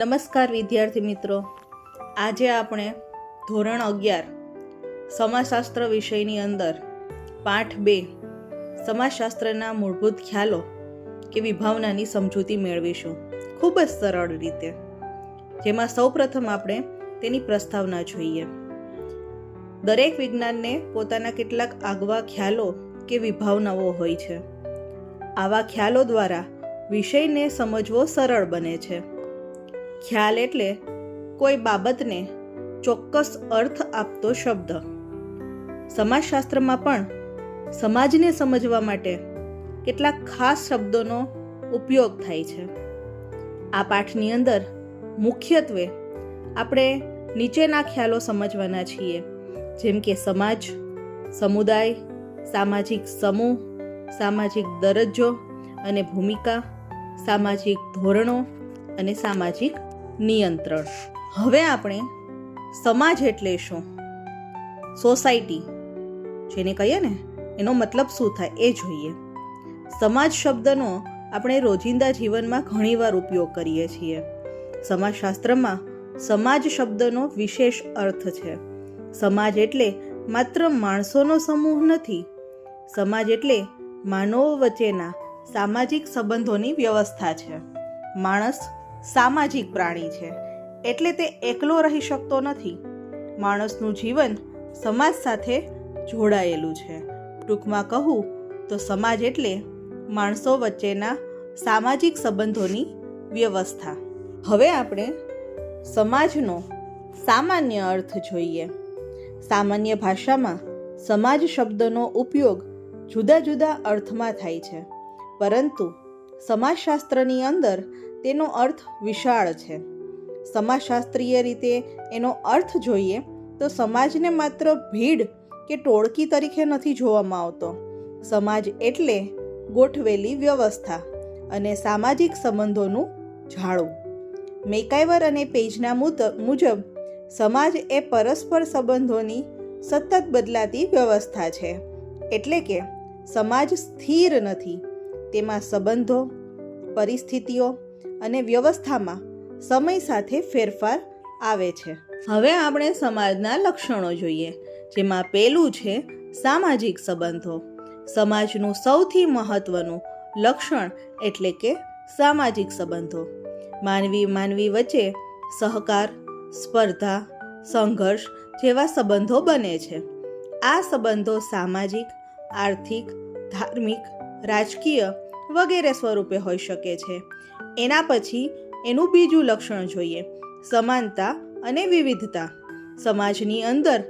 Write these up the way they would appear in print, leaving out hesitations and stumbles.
નમસ્કાર વિદ્યાર્થી મિત્રો, આજે આપણે ધોરણ 11 સમાજશાસ્ત્ર વિષયની અંદર પાઠ 2 સમાજશાસ્ત્રના મૂળભૂત ખ્યાલો કે વિભાવનાની સમજૂતી મેળવીશું ખૂબ જ સરળ રીતે, જેમાં સૌપ્રથમ આપણે તેની પ્રસ્તાવના જોઈએ. દરેક વિજ્ઞાનને પોતાના કેટલાક આગવા ખ્યાલો કે વિભાવનાઓ હોય છે. આવા ખ્યાલો દ્વારા વિષયને સમજવો સરળ બને છે. ખ્યાલ એટલે કોઈ બાબતને ચોક્કસ અર્થ આપતો શબ્દ. સમાજશાસ્ત્રમાં પણ સમાજને સમજવા માટે કેટલાક ખાસ શબ્દોનો ઉપયોગ થાય છે. આ પાઠની અંદર મુખ્યત્વે આપણે નીચેના ખ્યાલો સમજવાના છીએ, જેમ કે સમાજ, સમુદાય, સામાજિક સમૂહ, સામાજિક દરજ્જો અને ભૂમિકા, સામાજિક ધોરણો અને સામાજિક નિયંત્રણ. હવે આપણે સમાજ એટલે શું, સોસાયટી જેને કહીએ ને, એનો મતલબ શું થાય એ જોઈએ. સમાજ શબ્દનો આપણે રોજિંદા જીવનમાં ઘણીવાર ઉપયોગ કરીએ છીએ. સમાજશાસ્ત્રમાં સમાજ શબ્દનો વિશેષ અર્થ છે. સમાજ એટલે માત્ર માણસોનો સમૂહ નથી. સમાજ એટલે માનવો વચ્ચેના સામાજિક સંબંધોની વ્યવસ્થા છે. માણસ સામાજિક પ્રાણી છે, એટલે તે એકલો રહી શકતો નથી. માણસનું જીવન સમાજ સાથે જોડાયેલું છે. ટૂંકમાં કહું તો સમાજ એટલે માણસો વચ્ચેના સામાજિક સંબંધોની વ્યવસ્થા. હવે આપણે સમાજનો સામાન્ય અર્થ જોઈએ. સામાન્ય ભાષામાં સમાજ શબ્દનો ઉપયોગ જુદા જુદા અર્થમાં થાય છે, પરંતુ સમાજશાસ્ત્રની અંદર તેનો અર્થ વિશાળ છે. સમાજશાસ્ત્રીય રીતે એનો અર્થ જોઈએ તો સમાજને માત્ર ભીડ કે ટોળકી તરીકે નથી જોવામાં આવતો. સમાજ એટલે ગોઠવેલી વ્યવસ્થા અને સામાજિક સંબંધોનું જાળવું. મેકાઈવર અને પેજના મુજબ સમાજ એ પરસ્પર સંબંધોની સતત બદલાતી વ્યવસ્થા છે. એટલે કે સમાજ સ્થિર નથી, તેમાં સંબંધો, પરિસ્થિતિઓ અને વ્યવસ્થામાં સમય સાથે ફેરફાર આવે છે. હવે આપણે સમાજના લક્ષણો જોઈએ, જેમાં પહેલું છે સામાજિક સંબંધો. સમાજનું સૌથી મહત્વનું લક્ષણ એટલે કે સામાજિક સંબંધો. માનવી વચ્ચે સહકાર, સ્પર્ધા, સંઘર્ષ જેવા સંબંધો બને છે. આ સંબંધો સામાજિક, આર્થિક, ધાર્મિક, રાજકીય વગેરે સ્વરૂપે હોઈ શકે છે. એના પછી એનું બીજું લક્ષણ જોઈએ, સમાનતા અને વિવિધતા. સમાજની અંદર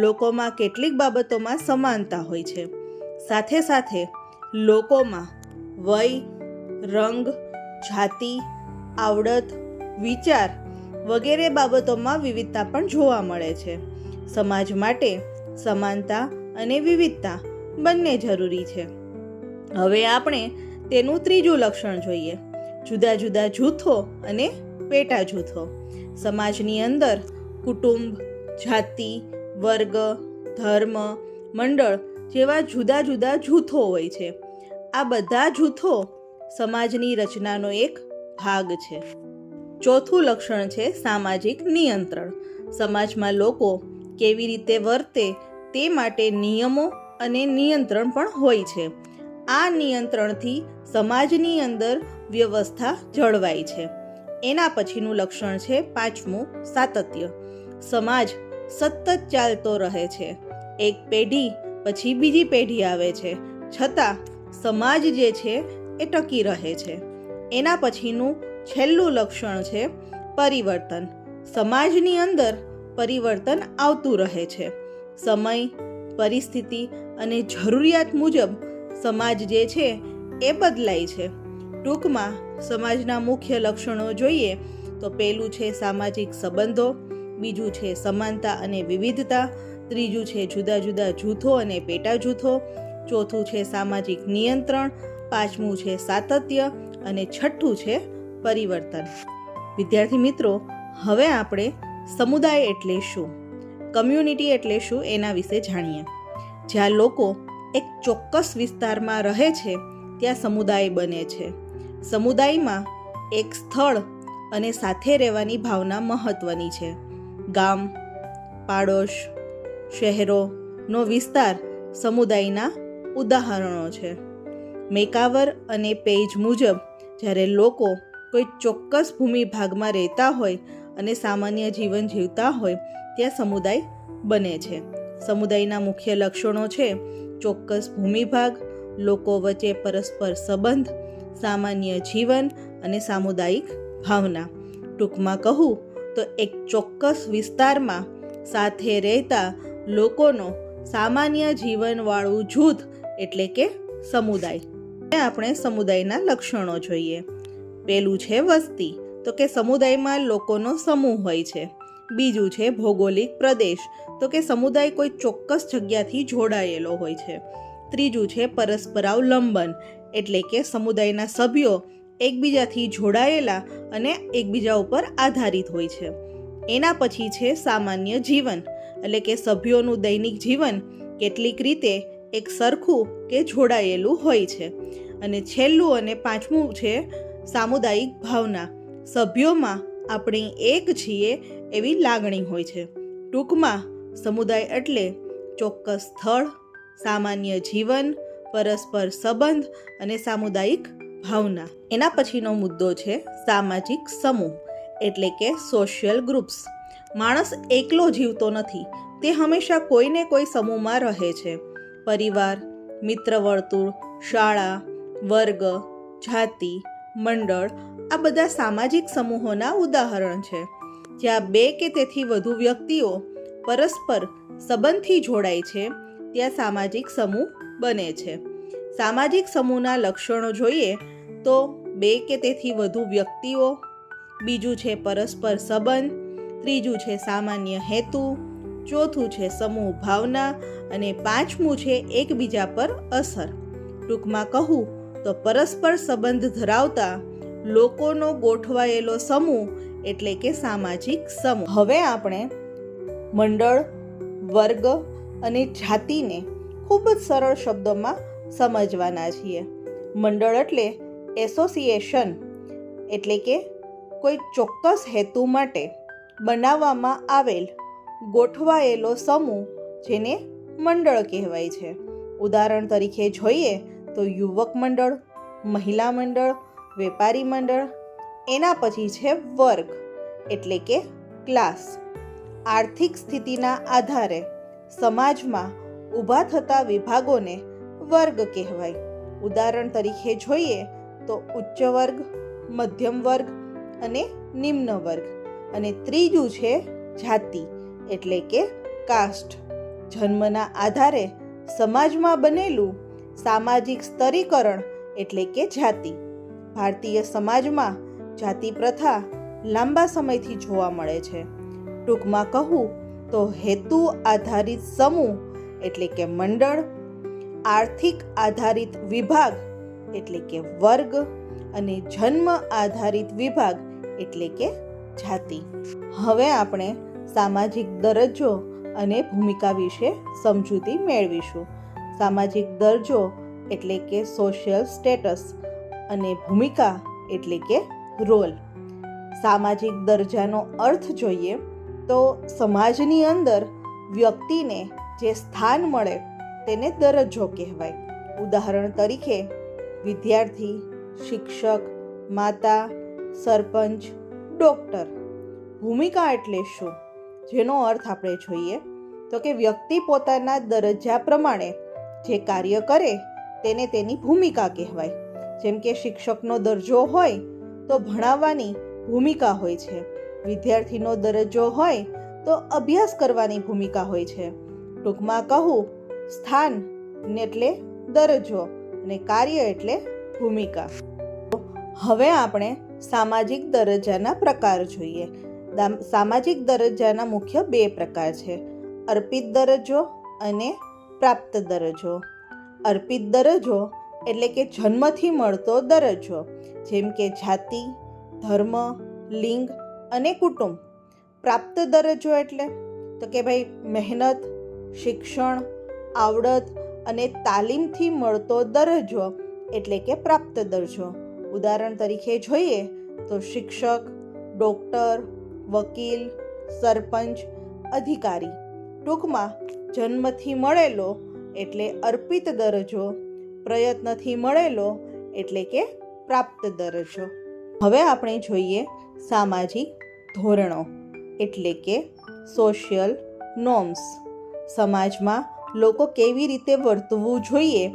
લોકોમાં કેટલીક બાબતોમાં સમાનતા હોય છે. સાથે સાથે લોકોમાં વય, રંગ, જાતિ, આવડત, વિચાર વગેરે બાબતોમાં વિવિધતા પણ જોવા મળે છે. સમાજ માટે સમાનતા અને વિવિધતા બંને જરૂરી છે. હવે આપણે તેનું ત્રીજું લક્ષણ જોઈએ, જુદા જુદા જૂથો અને પેટા જૂથો. સમાજની અંદર કુટુંબ, જાતિ, વર્ગ, ધર્મ, મંડળ જેવા જુદા જુદા જૂથો હોય છે. આ બધા જૂથો સમાજની રચનાનો એક ભાગ છે. ચોથું લક્ષણ છે સામાજિક નિયંત્રણ. સમાજમાં લોકો કેવી રીતે વર્તે તે માટે નિયમો અને નિયંત્રણ પણ હોય છે. આ નિયંત્રણથી સમાજની અંદર વ્યવસ્થા જળવાય છે. એના પછીનું લક્ષણ છે પાંચમું, સાતત્ય. સમાજ સતત ચાલતો રહે છે. એક પેઢી પછી બીજી પેઢી આવે છે, છતાં સમાજ જે છે એ ટકી રહે છે. એના પછીનું છેલ્લું લક્ષણ છે પરિવર્તન. સમાજની અંદર પરિવર્તન આવતું રહે છે. સમય, પરિસ્થિતિ અને જરૂરિયાત મુજબ સમાજ જે છે એ બદલાય છે. ટૂંકમાં સમાજના મુખ્ય લક્ષણો જોઈએ તો પહેલું છે સામાજિક સંબંધો, બીજું છે સમાનતા અને વિવિધતા, ત્રીજું છે જુદા જુદા જૂથો અને પેટા જૂથો, ચોથું છે સામાજિક નિયંત્રણ, પાંચમું છે સાતત્ય અને છઠ્ઠું છે પરિવર્તન. વિદ્યાર્થી મિત્રો, હવે આપણે સમુદાય એટલે શું, કમ્યુનિટી એટલે શું એના વિશે જાણીએ. જ્યાં લોકો એક ચોક્કસ વિસ્તારમાં રહે છે ત્યાં સમુદાય બને છે. સમુદાયમાં એક સ્થળ અને સાથે રહેવાની ભાવના મહત્વની છે. ગામ, પાડોશ, શહેરોનો વિસ્તાર સમુદાયના ઉદાહરણો છે. મેકાવર અને પેજ મુજબ જ્યારે લોકો કોઈ ચોક્કસ ભૂમિભાગમાં રહેતા હોય અને સામાન્ય જીવન જીવતા હોય ત્યાં સમુદાય બને છે. સમુદાયના મુખ્ય લક્ષણો છે ચોક્કસ ભૂમિભાગ, લોકો વચ્ચે પરસ્પર સંબંધ, સામાન્ય જીવન અને સામુદાયિક ભાવના. ટૂંકમાં કહું તો એક ચોક્કસ વિસ્તારમાં સાથે રહેતા લોકોનો સામાન્ય જીવનવાળું જૂથ એટલે કે સમુદાય. આપણે સમુદાયના લક્ષણો જોઈએ. પહેલું છે વસ્તી, તો કે સમુદાયમાં લોકોનો સમૂહ હોય છે. બીજું છે ભૌગોલિક પ્રદેશ, તો કે સમુદાય કોઈ ચોક્કસ જગ્યાથી જોડાયેલો હોય છે. ત્રીજું છે પરસ્પરાવલંબન, એટલે કે સમુદાયના સભ્યો એકબીજાથી જોડાયેલા અને એકબીજા ઉપર આધારિત હોય છે. એના પછી છે સામાન્ય જીવન, એટલે કે સભ્યોનું દૈનિક જીવન કેટલીક રીતે એક સરખું કે જોડાયેલું હોય છે. અને છેલ્લું અને પાંચમું છે સામુદાયિક ભાવના. સભ્યોમાં આપણે એક છીએ એવી લાગણી હોય છે. ટૂંકમાં સમુદાય એટલે ચોક્કસ સ્થળ, સામાન્ય જીવન, પરસ્પર સંબંધ અને સામુદાયિક ભાવના. એના પછીનો મુદ્દો છે સામાજિક સમૂહ, એટલે કે સોશિયલ ગ્રુપ્સ. માણસ એકલો જીવતો નથી, તે હંમેશા કોઈને કોઈ સમૂહમાં રહે છે. પરિવાર, મિત્ર વર્તુળ, શાળા, વર્ગ, જાતિ, મંડળ આ બધા સામાજિક સમૂહોના ઉદાહરણ છે. જ્યાં બે કે તેથી વધુ વ્યક્તિઓ પરસ્પર સંબંધથી જોડાય છે ત્યાં સામાજિક સમૂહ બને છે. સામાજિક સમૂહના લક્ષણો જોઈએ તો બે કે તેથી વધુ વ્યક્તિઓ, બીજું છે પરસ્પર સંબંધ, ત્રીજું છે સામાન્ય હેતુ, ચોથું છે સમૂહ ભાવના અને પાંચમું છે એકબીજા પર અસર. ટૂંકમાં કહું તો પરસ્પર સંબંધ ધરાવતા લોકોનો ગોઠવાયેલો સમૂહ એટલે કે સામાજિક સમૂહ. હવે આપણે મંડળ, વર્ગ અને જાતિને ખૂબ જ સરળ શબ્દોમાં સમજવાના છીએ. મંડળ એટલે એસોસિએશન, એટલે કે કોઈ ચોક્કસ હેતુ માટે બનાવવામાં આવેલ ગોઠવાયેલો સમૂહ જેને મંડળ કહેવાય છે. ઉદાહરણ તરીકે જોઈએ તો યુવક મંડળ, મહિલા મંડળ, વેપારી મંડળ. એના પછી છે વર્ગ, એટલે કે ક્લાસ. આર્થિક સ્થિતિના આધારે સમાજમાં ઊભા થતા વિભાગોને વર્ગ કહેવાય. ઉદાહરણ તરીકે જોઈએ તો ઉચ્ચ વર્ગ, મધ્યમ વર્ગ અને નિમ્ન વર્ગ. અને ત્રીજું છે જાતિ, એટલે કે કાસ્ટ. જન્મના આધારે સમાજમાં બનેલું સામાજિક સ્તરીકરણ એટલે કે જાતિ. ભારતીય સમાજમાં જાતિ પ્રથા લાંબા સમયથી જોવા મળે છે. ટૂંકમાં કહું તો હેતુ આધારિત સમૂહ એટલે કે મંડળ, આર્થિક આધારિત વિભાગ એટલે કે વર્ગ અને જન્મ આધારિત વિભાગ એટલે કે જાતિ. હવે આપણે સામાજિક દરજ્જો અને ભૂમિકા વિશે સમજૂતી મેળવીશું. સામાજિક દરજ્જો એટલે કે સોશિયલ સ્ટેટસ અને ભૂમિકા એટલે કે રોલ. સામાજિક દરજ્જાનો અર્થ જોઈએ તો સમાજની અંદર વ્યક્તિને જે સ્થાન મળે તેને દરજ્જો કહેવાય. ઉદાહરણ તરીકે વિદ્યાર્થી, શિક્ષક, માતા, સરપંચ, ડૉક્ટર. ભૂમિકા એટલે શું? જેનો અર્થ આપણે જોઈએ તો કે વ્યક્તિ પોતાના દરજ્જા પ્રમાણે જે કાર્ય કરે તેને તેની ભૂમિકા કહેવાય. જેમ કે શિક્ષકનો દરજ્જો હોય તો ભણાવવાની ભૂમિકા હોય છે. વિદ્યાર્થીનો દરજ્જો હોય તો અભ્યાસ કરવાની ભૂમિકા હોય છે. ટૂંકમાં કહું, સ્થાન એટલે દરજ્જો અને કાર્ય એટલે ભૂમિકા. હવે આપણે સામાજિક દરજ્જાના પ્રકાર જોઈએ. સામાજિક દરજ્જાના મુખ્ય બે પ્રકાર છે: અર્પિત દરજ્જો અને પ્રાપ્ત દરજ્જો. અર્પિત દરજ્જો એટલે કે જન્મથી મળતો દરજ્જો, જેમ કે જાતિ, ધર્મ, લિંગ અને કુટુંબ. પ્રાપ્ત દરજ્જો એટલે તો કે ભાઈ મહેનત, શિક્ષણ, આવડત અને તાલીમથી મળતો દરજ્જો એટલે કે પ્રાપ્ત દરજ્જો. ઉદાહરણ તરીકે જોઈએ તો શિક્ષક, ડૉક્ટર, વકીલ, સરપંચ, અધિકારી. ટૂંકમાં જન્મથી મળેલો એટલે અર્પિત દરજ્જો, પ્રયત્નથી મળેલો એટલે કે પ્રાપ્ત દરજ્જો. હવે આપણે જોઈએ સામાજિક ધોરણો એટલે કે સોશિયલ નોર્મ્સ. સમાજમાં લોકો કેવી રીતે વર્તવું જોઈએ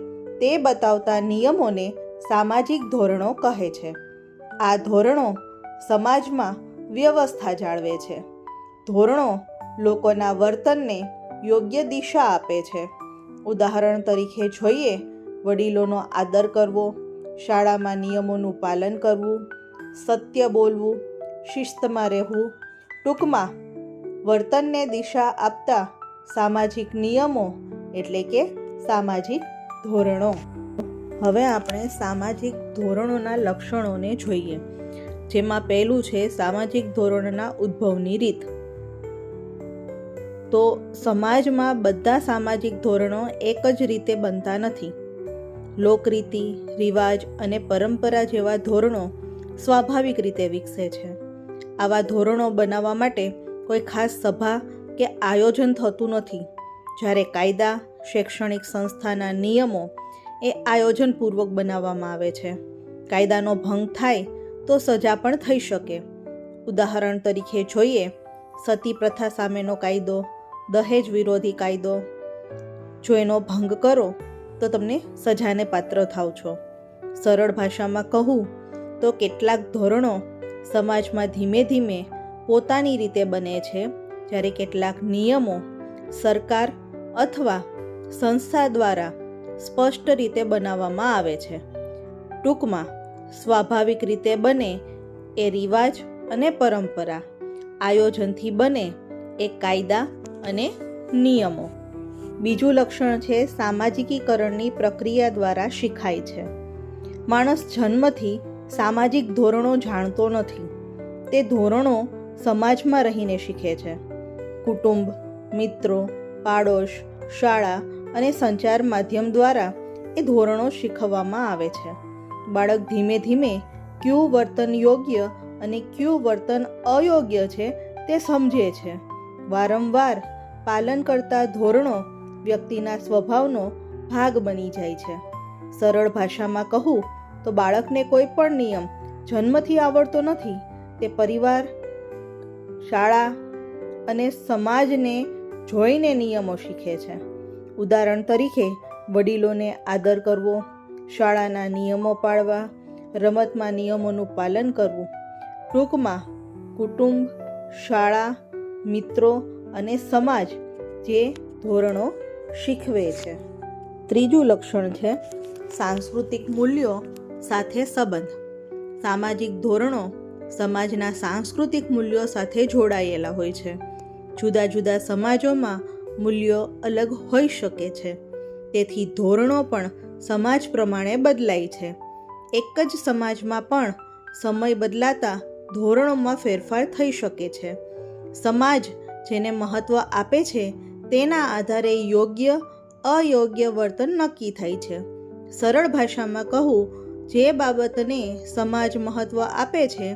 તે બતાવતા નિયમોને સામાજિક ધોરણો કહે છે. આ ધોરણો સમાજમાં વ્યવસ્થા જાળવે છે. ધોરણો લોકોના વર્તનને યોગ્ય દિશા આપે છે. ઉદાહરણ તરીકે જોઈએ, વડીલોનો આદર કરવો, શાળામાં નિયમોનું પાલન કરવું, સત્ય બોલવું, શિસ્તમાં રહેવું. ટૂંકમાં વર્તનને દિશા આપતા સામાજિક નિયમો એટલે કે સામાજિક ધોરણો. હવે આપણે સામાજિક ધોરણોના લક્ષણોને જોઈએ, જેમાં પહેલું છે સામાજિક ધોરણોના ઉદ્ભવની રીત. તો સમાજમાં બધા સામાજિક ધોરણો એક જ રીતે બનતા નથી. લોકરીતિ, રિવાજ અને પરંપરા જેવા ધોરણો સ્વાભાવિક રીતે વિકસે છે. આવા ધોરણો બનાવવા માટે કોઈ ખાસ સભા કે આયોજન થતું નથી. જ્યારે કાયદા, શૈક્ષણિક સંસ્થાના નિયમો એ આયોજનપૂર્વક બનાવવામાં આવે છે. કાયદાનો ભંગ થાય તો સજા પણ થઈ શકે. ઉદાહરણ તરીકે જોઈએ, સતી પ્રથા સામેનો કાયદો, દહેજ વિરોધી કાયદો. જો એનો ભંગ કરો તો તમને સજાને પાત્ર થાવ છો. સરળ ભાષામાં કહું તો કેટલાક ધોરણો સમાજમાં ધીમે ધીમે પોતાની રીતે બને છે, જ્યારે કેટલાક નિયમો સરકાર અથવા સંસ્થા દ્વારા સ્પષ્ટ રીતે બનાવવામાં આવે છે. ટૂંકમાં સ્વાભાવિક રીતે બને એ રિવાજ અને પરંપરા, આયોજનથી બને એ કાયદા અને નિયમો. બીજું લક્ષણ છે સામાજિકીકરણની પ્રક્રિયા દ્વારા શીખાય છે. માણસ જન્મથી સામાજિક ધોરણો જાણતો નથી. તે ધોરણો સમાજમાં રહીને શીખે છે. કુટુંબ, મિત્રો, પાડોશ, શાળા અને સંચાર માધ્યમ દ્વારા એ ધોરણો શીખવવામાં આવે છે. બાળક ધીમે ધીમે કયું વર્તન યોગ્ય અને કયું વર્તન અયોગ્ય છે તે સમજે છે. વારંવાર પાલન કરતા ધોરણો વ્યક્તિના સ્વભાવનો ભાગ બની જાય છે. સરળ ભાષામાં કહું તો બાળકને કોઈ પણ નિયમ જન્મથી આવડતો નથી. તે પરિવાર, શાળા અને સમાજને જોઈને નિયમો શીખે છે. ઉદાહરણ તરીકે વડીલોને આદર કરવો, શાળાના નિયમો પાળવા, રમતમાં નિયમોનું પાલન કરવું. ટૂંકમાં કુટુંબ, શાળા, મિત્રો અને સમાજ જે ધોરણો શીખવે છે. ત્રીજું લક્ષણ છે સાંસ્કૃતિક મૂલ્યો સાથે સંબંધ. સામાજિક ધોરણો સમાજના સાંસ્કૃતિક મૂલ્યો સાથે જોડાયેલા હોય છે. જુદા જુદા સમાજોમાં મૂલ્યો અલગ હોઈ શકે છે. તેથી ધોરણો પણ સમાજ પ્રમાણે બદલાય છે. એક જ સમાજમાં પણ સમય બદલાતા ધોરણોમાં ફેરફાર થઈ શકે છે. સમાજ જેને મહત્ત્વ આપે છે તેના આધારે યોગ્ય અયોગ્ય વર્તન નક્કી થાય છે. સરળ ભાષામાં કહું, જે બાબતને સમાજ મહત્ત્વ આપે છે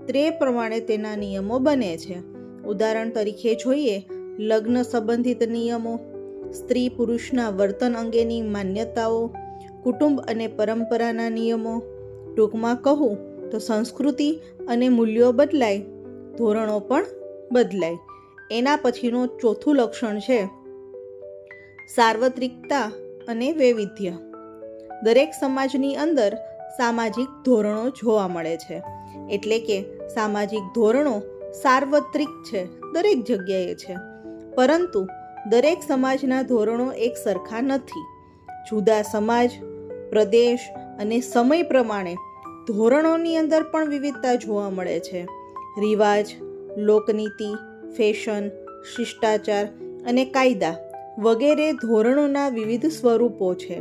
તે પ્રમાણે તેના નિયમો બને છે. ઉદાહરણ તરીકે જોઈએ, લગ્ન સંબંધિત નિયમો, સ્ત્રી પુરુષના વર્તન અંગેની માન્યતાઓ, કુટુંબ અને પરંપરાના નિયમો. ટૂંકમાં કહું તો સંસ્કૃતિ અને મૂલ્યો બદલાય, ધોરણો પણ બદલાય. એના પછીનું ચોથું લક્ષણ છે સાર્વત્રિકતા અને વૈવિધ્ય. દરેક સમાજની અંદર સામાજિક ધોરણો જોવા મળે છે. એટલે કે સામાજિક ધોરણો સાર્વત્રિક છે, દરેક જગ્યાએ છે. પરંતુ દરેક સમાજના ધોરણો એક સરખા નથી. જુદા સમાજ, પ્રદેશ અને સમય પ્રમાણે ધોરણોની અંદર પણ વિવિધતા જોવા મળે છે. રિવાજ, લોકનીતિ, ફેશન, શિષ્ટાચાર અને કાયદા વગેરે ધોરણોના વિવિધ સ્વરૂપો છે.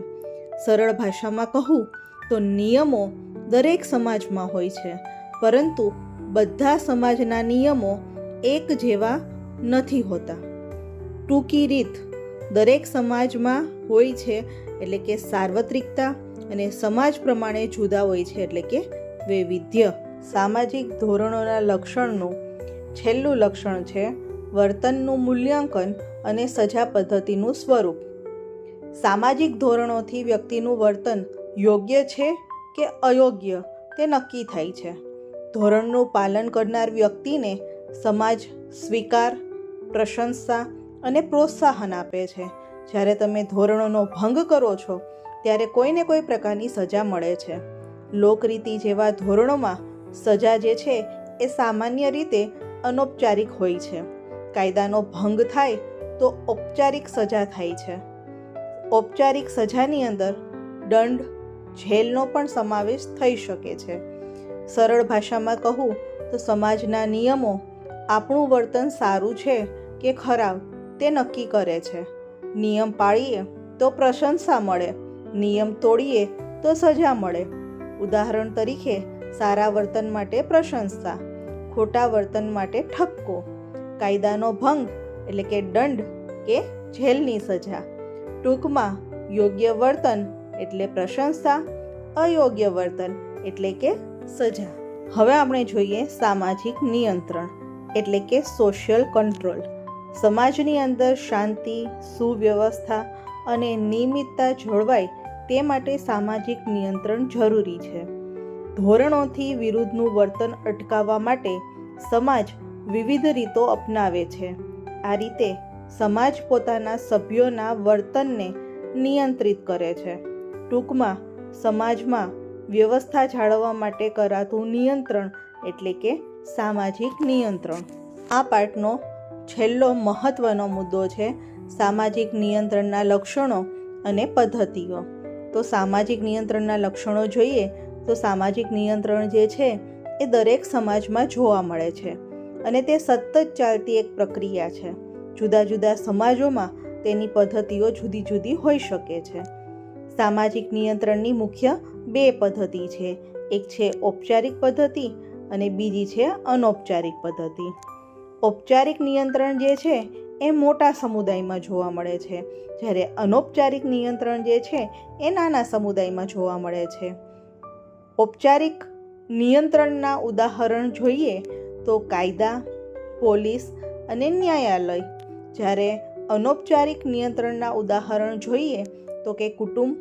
સરળ ભાષામાં કહું તો નિયમો દરેક સમાજમાં હોય છે, પરંતુ બધા સમાજના નિયમો એક જેવા નથી હોતા. ટૂંકી રીત, દરેક સમાજમાં હોય છે એટલે કે સાર્વત્રિકતા, અને સમાજ પ્રમાણે જુદા હોય છે એટલે કે વૈવિધ્ય. સામાજિક ધોરણોના લક્ષણનું છેલ્લું લક્ષણ છે વર્તનનું મૂલ્યાંકન અને સજા પદ્ધતિનું સ્વરૂપ. સામાજિક ધોરણોથી વ્યક્તિનું વર્તન યોગ્ય છે કે અયોગ્ય તે નક્કી થાય છે. ધોરણનું પાલન કરનાર વ્યક્તિને સમાજ સ્વીકાર, પ્રશંસા અને પ્રોત્સાહન આપે છે. જ્યારે તમે ધોરણોનો ભંગ કરો છો ત્યારે કોઈને કોઈ પ્રકારની સજા મળે છે. લોકરીતિ જેવા ધોરણોમાં સજા જે છે એ સામાન્ય રીતે અનૌપચારિક હોય છે. કાયદાનો ભંગ થાય તો ઔપચારિક સજા થાય છે. ઔપચારિક સજાની અંદર દંડ, જેલનો પણ સમાવેશ થઈ શકે છે. સરળ ભાષામાં કહું તો સમાજના નિયમો આપણું વર્તન સારું છે કે ખરાબ તે નક્કી કરે છે. નિયમ પાળીએ તો પ્રશંસા મળે, નિયમ તોડીએ તો સજા મળે. ઉદાહરણ તરીકે સારા વર્તન માટે પ્રશંસા, ખોટા વર્તન માટે ઠપકો, કાયદાનો ભંગ એટલે કે દંડ કે જેલની સજા. ટૂંકમાં યોગ્ય વર્તન એટલે પ્રશંસા, અયોગ્ય વર્તન એટલે કે સજા. હવે આપણે જોઈએ સામાજિક નિયંત્રણ એટલે કે સોશિયલ કંટ્રોલ. સમાજની અંદર શાંતિ, સુવ્યવસ્થા અને નિયમિતતા જળવાય તે માટે સામાજિક નિયંત્રણ જરૂરી છે. ધોરણોથી વિરુદ્ધનું વર્તન અટકાવવા માટે સમાજ વિવિધ રીતો અપનાવે છે. આ રીતે સમાજ પોતાના સભ્યોના વર્તનને નિયંત્રિત કરે છે. ટૂંકમાં સમાજમાં વ્યવસ્થા જાળવવા માટે કરાતું નિયંત્રણ એટલે કે સામાજિક નિયંત્રણ. આ પાઠનો છેલ્લો મહત્વનો મુદ્દો છે સામાજિક નિયંત્રણના લક્ષણો અને પદ્ધતિઓ. તો સામાજિક નિયંત્રણના લક્ષણો જોઈએ તો સામાજિક નિયંત્રણ જે છે એ દરેક સમાજમાં જોવા મળે છે અને તે સતત ચાલતી એક પ્રક્રિયા છે. જુદા જુદા સમાજોમાં તેની પદ્ધતિઓ જુદી જુદી હોઈ શકે છે. સામાજિક નિયંત્રણની મુખ્ય 2 પદ્ધતિ છે. એક છે ઔપચારિક પદ્ધતિ અને બીજી છે અનૌપચારિક પદ્ધતિ. ઔપચારિક નિયંત્રણ જે છે એ મોટા સમુદાયમાં જોવા મળે છે, જ્યારે અનૌપચારિક નિયંત્રણ જે છે એ નાના સમુદાયમાં જોવા મળે છે. ઔપચારિક નિયંત્રણના ઉદાહરણ જોઈએ તો કાયદા, પોલીસ અને ન્યાયાલય. જ્યારે અનૌપચારિક નિયંત્રણના ઉદાહરણ જોઈએ તો કે કુટુંબ,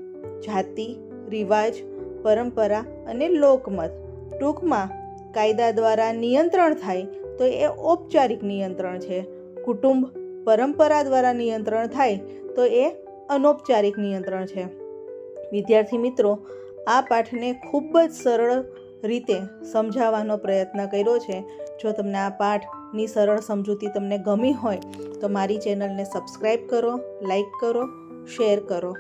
જાતિ, રિવાજ, પરંપરા અને લોકમત. ટૂંકમાં કાયદા દ્વારા નિયંત્રણ થાય તો એ ઔપચારિક નિયંત્રણ છે. કુટુંબ, પરંપરા દ્વારા નિયંત્રણ થાય તો એ અનૌપચારિક નિયંત્રણ છે. વિદ્યાર્થી મિત્રો, આ પાઠને ખૂબ જ સરળ રીતે સમજાવવાનો પ્રયત્ન કર્યો છે. જો તમને આ પાઠની સરળ સમજૂતી તમને ગમી હોય તો મારી ચેનલને સબસ્ક્રાઈબ કરો, લાઈક કરો, શેર કરો.